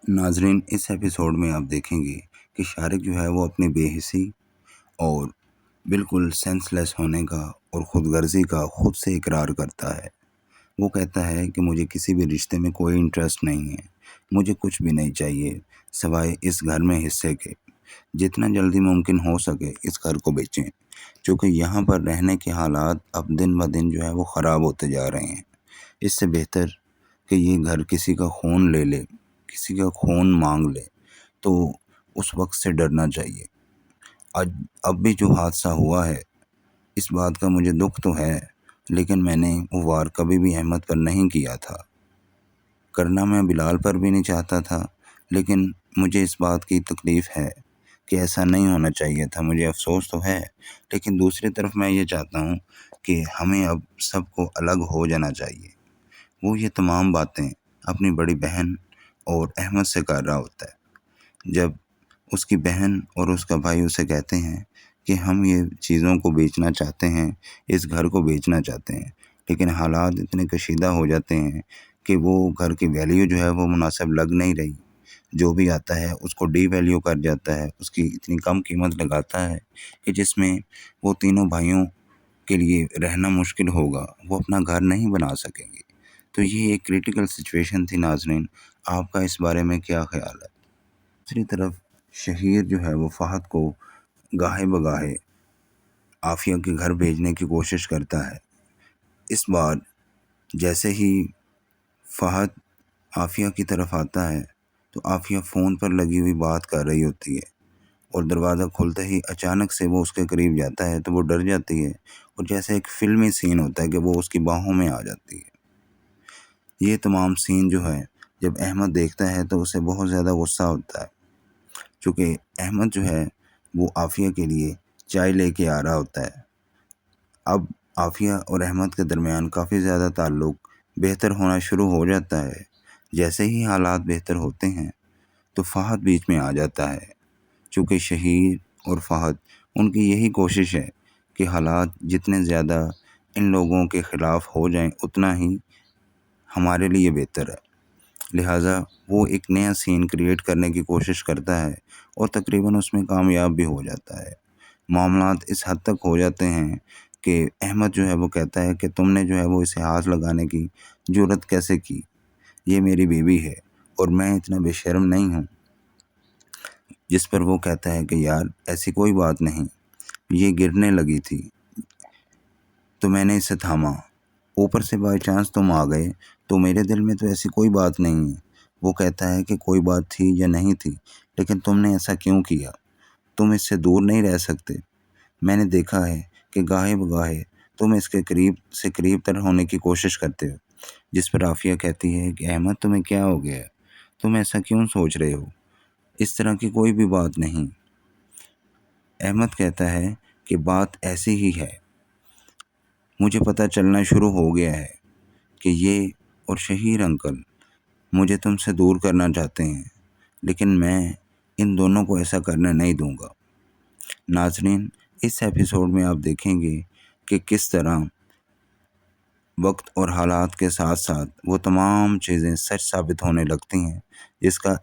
ناظرین، اس ایپیسوڈ میں آپ دیکھیں گے کہ شارق جو ہے وہ اپنی بے حسی اور بالکل سینس لیس ہونے کا اور خود غرضی کا خود سے اقرار کرتا ہے۔ وہ کہتا ہے کہ مجھے کسی بھی رشتے میں کوئی انٹرسٹ نہیں ہے، مجھے کچھ بھی نہیں چاہیے سوائے اس گھر میں حصے کے۔ جتنا جلدی ممکن ہو سکے اس گھر کو بیچیں، چونکہ یہاں پر رہنے کے حالات اب دن بہ دن جو ہے وہ خراب ہوتے جا رہے ہیں۔ اس سے بہتر کہ یہ گھر کسی کا خون لے لے، کسی کا خون مانگ لے تو اس وقت سے ڈرنا چاہیے۔ اب بھی جو حادثہ ہوا ہے اس بات کا مجھے دکھ تو ہے، لیکن میں نے وہ وار کبھی بھی احمد پر نہیں کیا تھا۔ کرنا میں بلال پر بھی نہیں چاہتا تھا، لیکن مجھے اس بات کی تکلیف ہے کہ ایسا نہیں ہونا چاہیے تھا۔ مجھے افسوس تو ہے، لیکن دوسری طرف میں یہ چاہتا ہوں کہ ہمیں اب سب کو الگ ہو جانا چاہیے۔ وہ یہ تمام باتیں اپنی بڑی بہن اور احمد سے کر رہا ہوتا ہے۔ جب اس کی بہن اور اس کا بھائی اسے کہتے ہیں کہ ہم یہ چیزوں کو بیچنا چاہتے ہیں، اس گھر کو بیچنا چاہتے ہیں، لیکن حالات اتنے کشیدہ ہو جاتے ہیں کہ وہ گھر کی ویلیو جو ہے وہ مناسب لگ نہیں رہی۔ جو بھی آتا ہے اس کو ڈی ویلیو کر جاتا ہے، اس کی اتنی کم قیمت لگاتا ہے کہ جس میں وہ تینوں بھائیوں کے لیے رہنا مشکل ہوگا، وہ اپنا گھر نہیں بنا سکیں گے۔ تو یہ ایک کریٹیکل سچویشن تھی۔ ناظرین، آپ کا اس بارے میں کیا خیال ہے؟ دوسری طرف شہیر جو ہے وہ فہد کو گاہے بگاہے عافیہ کے گھر بھیجنے کی کوشش کرتا ہے۔ اس بار جیسے ہی فہد عافیہ کی طرف آتا ہے تو عافیہ فون پر لگی ہوئی بات کر رہی ہوتی ہے، اور دروازہ کھلتے ہی اچانک سے وہ اس کے قریب جاتا ہے تو وہ ڈر جاتی ہے، اور جیسے ایک فلمی سین ہوتا ہے کہ وہ اس کی باہوں میں آ جاتی ہے۔ یہ تمام سین جو ہے جب احمد دیکھتا ہے تو اسے بہت زیادہ غصہ ہوتا ہے، چونکہ احمد جو ہے وہ عافیہ کے لیے چائے لے کے آ رہا ہوتا ہے۔ اب عافیہ اور احمد کے درمیان کافی زیادہ تعلق بہتر ہونا شروع ہو جاتا ہے۔ جیسے ہی حالات بہتر ہوتے ہیں تو فہد بیچ میں آ جاتا ہے، چونکہ شہیر اور فہد ان کی یہی کوشش ہے کہ حالات جتنے زیادہ ان لوگوں کے خلاف ہو جائیں اتنا ہی ہمارے لیے بہتر ہے۔ لہٰذا وہ ایک نیا سین کریٹ کرنے کی کوشش کرتا ہے اور تقریباً اس میں کامیاب بھی ہو جاتا ہے۔ معاملات اس حد تک ہو جاتے ہیں کہ احمد جو ہے وہ کہتا ہے کہ تم نے جو ہے وہ اسے ہاتھ لگانے کی جرت کیسے کی؟ یہ میری بیوی ہے اور میں اتنا بے شرم نہیں ہوں۔ جس پر وہ کہتا ہے کہ یار ایسی کوئی بات نہیں، یہ گرنے لگی تھی تو میں نے اسے تھاما، اوپر سے بائی چانس تم آ گئے، تو میرے دل میں تو ایسی کوئی بات نہیں ہے۔ وہ کہتا ہے کہ کوئی بات تھی یا نہیں تھی، لیکن تم نے ایسا کیوں کیا؟ تم اس سے دور نہیں رہ سکتے؟ میں نے دیکھا ہے کہ گاہے بگاہے تم اس کے قریب سے قریب تر ہونے کی کوشش کرتے ہو۔ جس پر عافیہ کہتی ہے کہ احمد تمہیں کیا ہو گیا ہے؟ تم ایسا کیوں سوچ رہے ہو؟ اس طرح کی کوئی بھی بات نہیں۔ احمد کہتا ہے کہ بات ایسی ہی ہے، مجھے پتہ چلنا شروع ہو گیا ہے کہ یہ اور شہیر انکل مجھے تم سے دور کرنا چاہتے ہیں، لیکن میں ان دونوں کو ایسا کرنے نہیں دوں گا۔ ناظرین، اس ایپیسوڈ میں آپ دیکھیں گے کہ کس طرح وقت اور حالات کے ساتھ ساتھ وہ تمام چیزیں سچ ثابت ہونے لگتی ہیں، جس کا